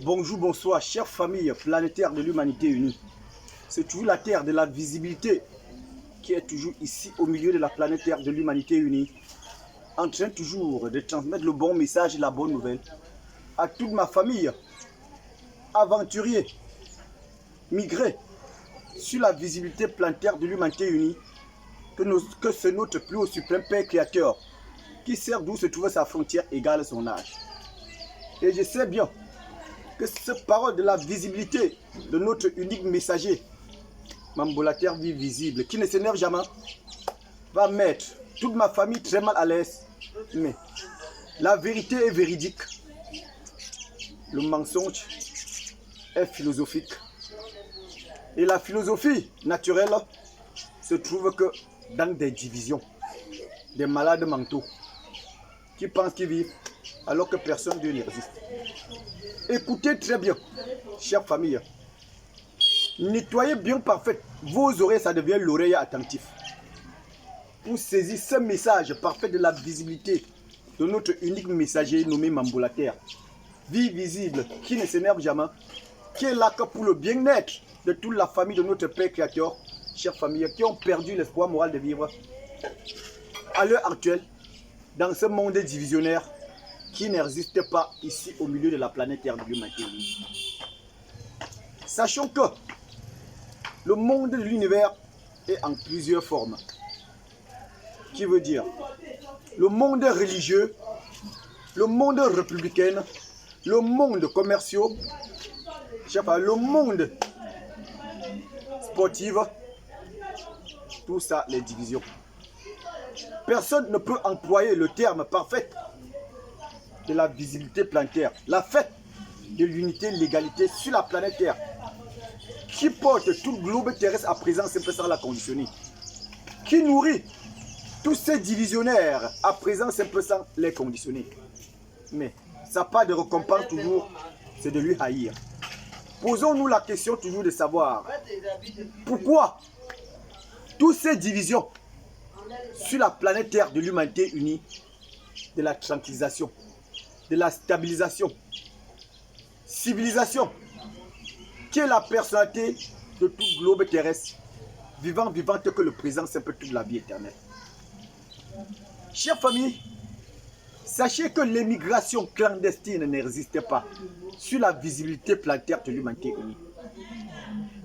Bonjour, bonsoir, chère famille planétaire de l'humanité unie. C'est toujours la Terre de la visibilité qui est toujours ici au milieu de la planète Terre de l'humanité unie, en train toujours de transmettre le bon message et la bonne nouvelle à toute ma famille, aventuriers, migrés, sur la visibilité planétaire de l'humanité unie, que c'est notre plus haut suprême Père Créateur, qui sert d'où se trouve sa frontière égale son âge. Et je sais bien que cette parole de la visibilité de notre unique messager, Mambo la Terre vie visible, qui ne s'énerve jamais, va mettre toute ma famille très mal à l'aise. Mais la vérité est véridique. Le mensonge est philosophique. Et la philosophie naturelle se trouve que dans des divisions, des malades mentaux qui pensent qu'ils vivent alors que personne ne résiste. Écoutez très bien, chère famille. Nettoyez bien parfait vos oreilles, ça devient l'oreille attentive. Pour saisir ce message parfait de la visibilité de notre unique messager nommé Mambo la Terre. Vie visible, qui ne s'énerve jamais, qui est là que pour le bien-être de toute la famille de notre Père Créateur, chère famille, qui ont perdu l'espoir moral de vivre à l'heure actuelle dans ce monde divisionnaire qui n'existe pas ici au milieu de la planète Terre de l'humanité. Sachons que le monde de l'univers est en plusieurs formes. Qui veut dire le monde religieux, le monde républicain, le monde commercial, le monde sportif, tout ça, les divisions. Personne ne peut employer le terme parfait de la visibilité planétaire, la fête de l'unité, l'égalité sur la planète Terre, qui porte tout le globe terrestre à présent simple sans la conditionner, qui nourrit tous ces divisionnaires à présent simple sans les conditionner. Mais sa part de récompense toujours, c'est de lui haïr. Posons-nous la question toujours de savoir pourquoi toutes ces divisions sur la planète Terre de l'humanité unie, de la tranquillisation, de la stabilisation, civilisation, qui est la personnalité de tout globe terrestre, vivante que le présent, c'est un peu toute la vie éternelle. Chers familles, sachez que l'émigration clandestine n'existe pas sur la visibilité planétaire de l'humanité unie.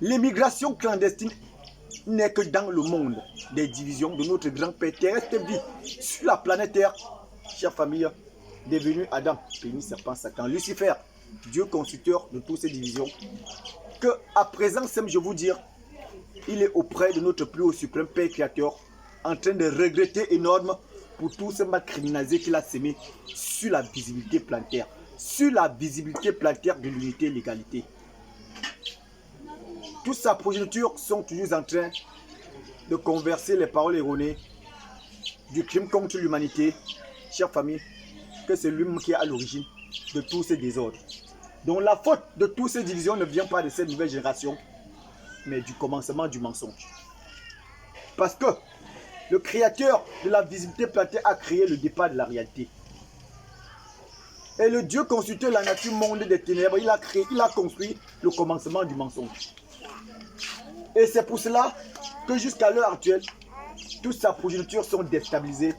L'émigration clandestine n'est que dans le monde des divisions de notre grand-père terrestre vie sur la planète Terre, chère famille, devenu Adam, pénis, serpent, Satan, Lucifer, Dieu constructeur de toutes ces divisions, que à présent, je vous dire, il est auprès de notre plus haut suprême Père Créateur, en train de regretter énorme pour tout ce mal criminalisé qu'il a sémé sur la visibilité planétaire, sur la visibilité planétaire de l'unité et l'égalité. Toutes sa progéniture sont toujours en train de converser les paroles erronées du crime contre l'humanité, chère famille, que c'est lui qui est à l'origine de tous ces désordres. Donc la faute de toutes ces divisions ne vient pas de cette nouvelle génération, mais du commencement du mensonge. Parce que le créateur de la visibilité planétaire a créé le départ de la réalité. Et le Dieu constructeur de la nature monde des ténèbres, il a construit le commencement du mensonge. Et c'est pour cela que jusqu'à l'heure actuelle, toutes sa progéniture sont déstabilisées.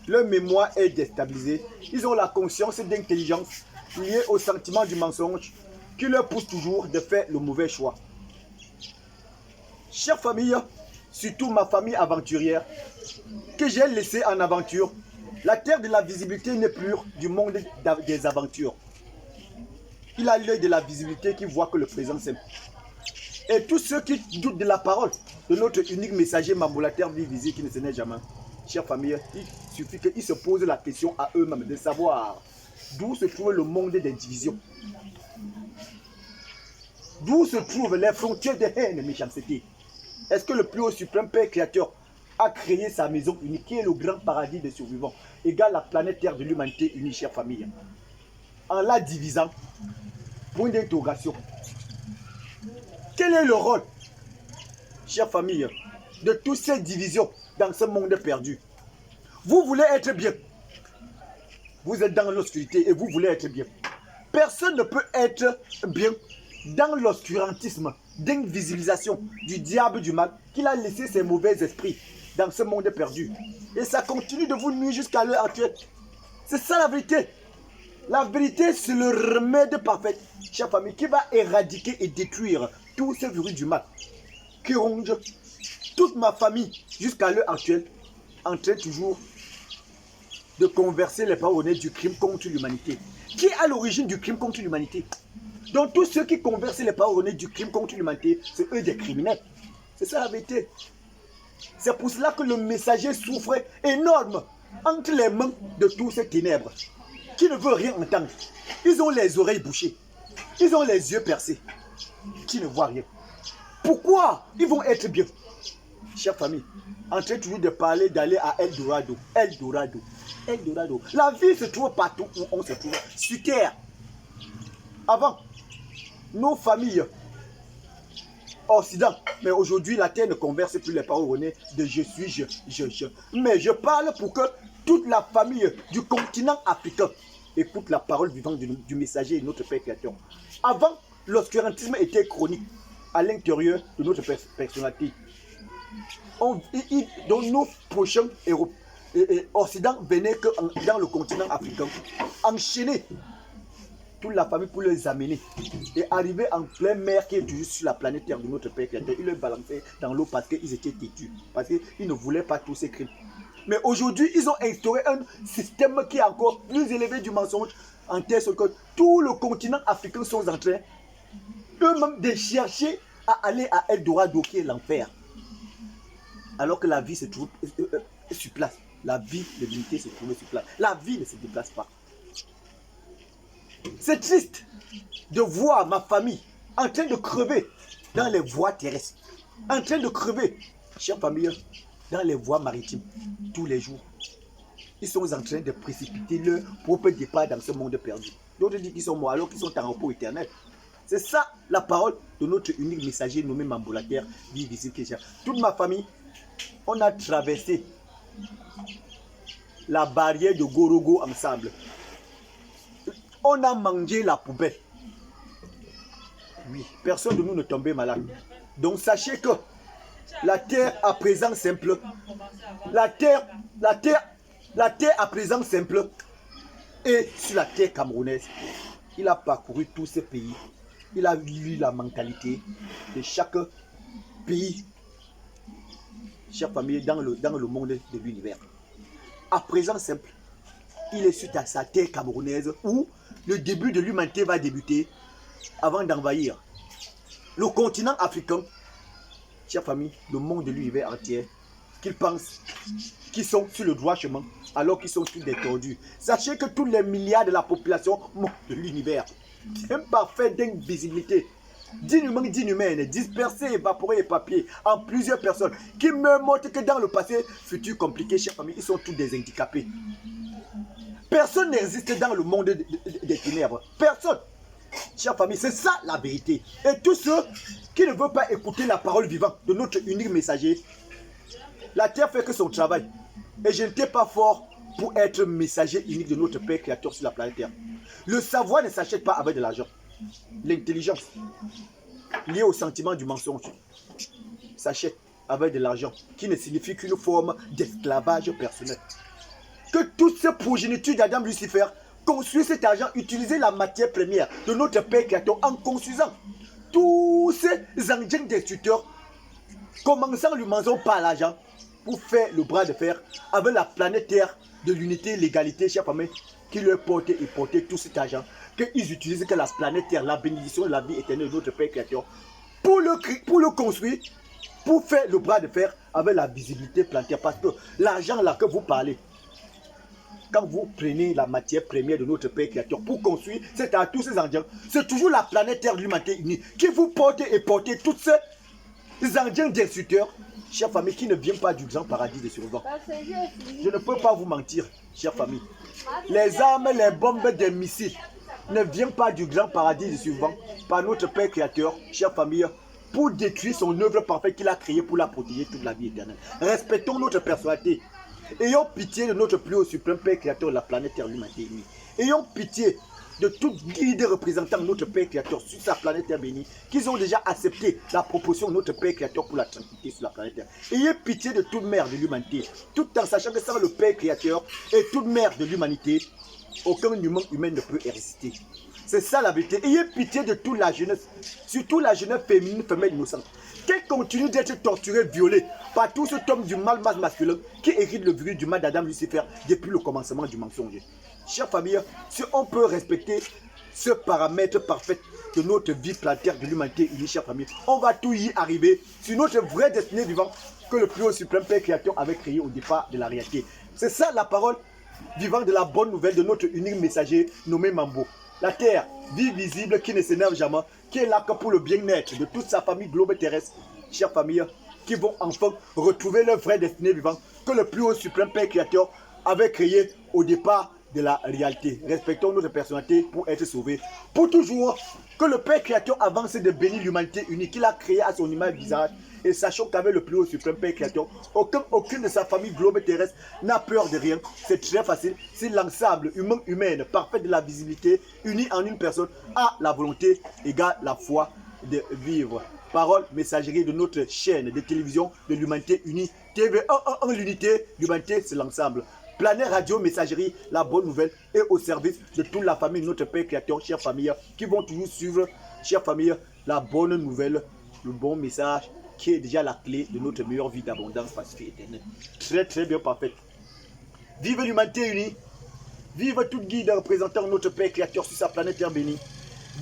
Leur mémoire est déstabilisée. Ils ont la conscience d'intelligence liée au sentiment du mensonge qui leur pousse toujours de faire le mauvais choix. Chère famille, surtout ma famille aventurière, que j'ai laissée en aventure, la terre de la visibilité n'est plus du monde des aventures. Il a l'œil de la visibilité qui voit que le présent c'est. Et tous ceux qui doutent de la parole de notre unique messager Mambo la Terre vie visible qui ne se n'est jamais, chère famille, il suffit qu'ils se posent la question à eux-mêmes de savoir d'où se trouve le monde des divisions. D'où se trouvent les frontières de haine et méchanceté. Est-ce que le plus haut suprême Père Créateur a créé sa maison unique, qui est le grand paradis des survivants, égale la planète Terre de l'humanité unie, chère famille, en la divisant? Point d'interrogation. Quel est le rôle, chère famille, de toutes ces divisions dans ce monde perdu? Vous voulez être bien. Vous êtes dans l'obscurité et vous voulez être bien. Personne ne peut être bien dans l'obscurantisme d'invisibilisation du diable du mal qu'il a laissé ses mauvais esprits dans ce monde perdu. Et ça continue de vous nuire jusqu'à l'heure actuelle. C'est ça la vérité. La vérité, c'est le remède parfait, chère famille, qui va éradiquer et détruire tous ces virus du mal qui rongent toute ma famille jusqu'à l'heure actuelle, en train toujours de converser les parole du crime contre l'humanité. Qui est à l'origine du crime contre l'humanité? Donc tous ceux qui conversent les paroles du crime contre l'humanité, c'est eux des criminels. C'est ça la vérité. C'est pour cela que le messager souffrait énorme entre les mains de tous ces ténèbres qui ne veulent rien entendre. Ils ont les oreilles bouchées. Ils ont les yeux percés. Qui ne voient rien. Pourquoi ils vont être bien? Chère famille, en train toujours de parler d'aller à Eldorado. Eldorado. Eldorado. La vie se trouve partout où on se trouve. Sur terre. Avant, nos familles Occident, mais aujourd'hui la terre ne converse plus les paroles de je suis, je. Mais je parle pour que toute la famille du continent africain écoute la parole vivante du messager et notre Père Créateur. Avant, l'obscurantisme était chronique à l'intérieur de notre personnalité. Donc nos prochains héros Occident venaient que dans le continent africain enchaîner toute la famille pour les amener et arriver en pleine mer qui est toujours sur la planète Terre de notre Père Créateur. Ils les balançaient dans l'eau parce qu'ils étaient têtus, parce qu'ils ne voulaient pas tous ces crimes. Mais aujourd'hui, ils ont instauré un système qui est encore plus élevé du mensonge en terre sur que tout le continent africain sont en train eux-mêmes de chercher à aller à Eldorado qui est l'enfer. Alors que la vie se trouve sur place. La vie de l'unité se trouve sur place. La vie ne se déplace pas. C'est triste de voir ma famille en train de crever dans les voies terrestres. En train de crever, chère famille, dans les voies maritimes, tous les jours. Ils sont en train de précipiter leur propre départ dans ce monde perdu. D'autres disent qu'ils sont morts alors qu'ils sont en repos éternel. C'est ça la parole de notre unique messager nommé Mambolater, vie visible. Toute ma famille, on a traversé la barrière de Gorogo ensemble. On a mangé la poubelle. Oui, personne de nous ne tombait malade. Donc sachez que la terre à présent simple, la terre à présent simple et sur la terre camerounaise, il a parcouru tous ces pays. Il a vu la mentalité de chaque pays, chaque famille dans le monde de l'univers. À présent simple, il est sur sa terre camerounaise où le début de l'humanité va débuter avant d'envahir le continent africain, chère famille, le monde de l'univers entier, qu'ils pensent qu'ils sont sur le droit chemin alors qu'ils sont tous des tordus. Sachez que tous les milliards de la population de l'univers, un parfait d'invisibilité, d'inhumaine, dispersés, évaporés et papiers en plusieurs personnes qui me montrent que dans le passé futur compliqué, chère famille, ils sont tous des handicapés. Personne n'existe dans le monde des ténèbres. Personne. Chère famille, c'est ça la vérité. Et tous ceux qui ne veulent pas écouter la parole vivante de notre unique messager, la terre fait que son travail. Et je n'étais pas fort pour être messager unique de notre Père Créateur sur la planète Terre. Le savoir ne s'achète pas avec de l'argent. L'intelligence liée au sentiment du mensonge s'achète avec de l'argent qui ne signifie qu'une forme d'esclavage personnel. Que toutes ces progénitures d'Adam Lucifer construisent cet argent, utiliser la matière première de notre Père Créateur en construisant tous ces engins destructeurs, commençant le mensonge par l'argent pour faire le bras de fer avec la planète Terre de l'unité, l'égalité, chère famille, qui leur portait et portait tout cet argent, qu'ils utilisent que la planète Terre, la bénédiction de la vie éternelle de notre Père Créateur, pour le construire, pour faire le bras de fer avec la visibilité planétaire. Parce que l'argent là que vous parlez, quand vous prenez la matière première de notre Père Créateur pour construire tous ces engins, c'est toujours la planète Terre de l'humanité unie qui vous porte et porte tous ces engins destructeurs, chère famille, qui ne viennent pas du grand paradis de survivants. Je ne peux pas vous mentir, chère famille. Les armes, les bombes, des missiles ne viennent pas du grand paradis de survivants par notre Père Créateur, chère famille, pour détruire son œuvre parfaite qu'il a créée pour la protéger toute la vie éternelle. Respectons notre personnalité. Ayons pitié de notre plus haut suprême Père Créateur de la planète Terre, l'humanité unie. Ayons pitié de tout guide représentant notre Père Créateur sur sa planète Terre bénie, qu'ils ont déjà accepté la proposition de notre Père Créateur pour la tranquillité sur la planète Terre. Ayez pitié de toute mère de l'humanité, tout en sachant que sans le Père Créateur et toute mère de l'humanité, aucun humain ne peut exister. C'est ça la vérité. Ayez pitié de toute la jeunesse, surtout la jeunesse féminine, femelle innocente, qui continue d'être torturée, violée par tout cet homme du mal masculin qui hérite le virus du mal d'Adam Lucifer depuis le commencement du mensonge. Chère famille, si on peut respecter ce paramètre parfait de notre vie planétaire de l'humanité unie, chère famille, on va tout y arriver sur notre vraie destinée vivante que le plus haut suprême Père Créateur avait créé au départ de la réalité. C'est ça la parole vivante de la bonne nouvelle de notre unique messager nommé Mambo. La terre, vie visible qui ne s'énerve jamais, qui est là que pour le bien-être de toute sa famille globe terrestre, chère famille, qui vont enfin retrouver leur vraie destinée vivante que le plus haut suprême Père Créateur avait créé au départ de la réalité. Respectons notre personnalité pour être sauvés. Pour toujours, que le Père Créateur avance de bénir l'humanité unie qu'il a créée à son image visage. Et sachant qu'avec le plus haut suprême Père Créateur, aucune de sa famille globe terrestre n'a peur de rien. C'est très facile. Si l'ensemble humaine, parfait de la visibilité, unie en une personne, a la volonté égale la foi de vivre. Parole, messagerie de notre chaîne de télévision de l'humanité unie. TV111, l'unité, l'humanité, c'est l'ensemble. Planète Radio Messagerie, la bonne nouvelle et au service de toute la famille, notre Père Créateur, chère famille, qui vont toujours suivre, chère famille, la bonne nouvelle, le bon message qui est déjà la clé de notre meilleure vie d'abondance pacifique éternelle. Très très bien parfaite. Vive l'humanité unie, vive toute guide représentant notre Père Créateur sur sa planète Terre bénie,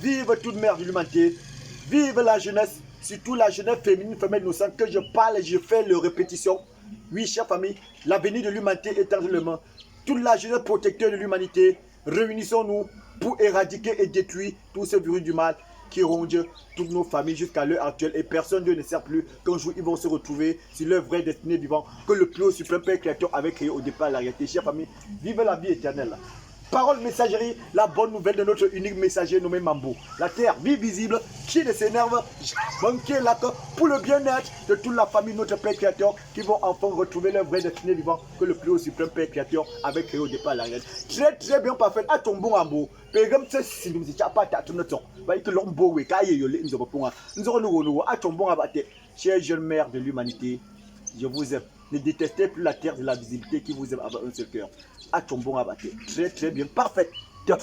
vive toute mère de l'humanité, vive la jeunesse, surtout la jeunesse féminine, femelle innocente, que je parle et je fais le répétition. Oui, chère famille, l'avenir de l'humanité est en jeu. Toute la jeunesse protecteur de l'humanité, réunissons-nous pour éradiquer et détruire tout ce virus du mal qui ronge toutes nos familles jusqu'à l'heure actuelle. Et personne ne sert plus qu'un jour ils vont se retrouver sur leur vraie destinée vivant que le plus haut suprême Père Créateur avait créé au départ de la réalité. Chère famille, vive la vie éternelle. Parole messagerie, la bonne nouvelle de notre unique messager nommé Mambo. La terre, vie visible, qui ne s'énerve, qui est là pour le bien-être de toute la famille, notre Père Créateur, qui vont enfin retrouver leur vraie destinée vivant que le plus haut suprême Père Créateur avait créé au départ de la réalité. Très très bien parfait. À ton bon Mambo. Pégam, c'est si nous étions pas à ton temps. Il te l'ombo, oui, car nous aurons nous à ton bon abatté. Chère jeune mère de l'humanité, je vous aime. Ne détestez plus la terre de la visibilité qui vous aime avec un seul cœur. À ton bon abatté. Très très bien, parfait. Top.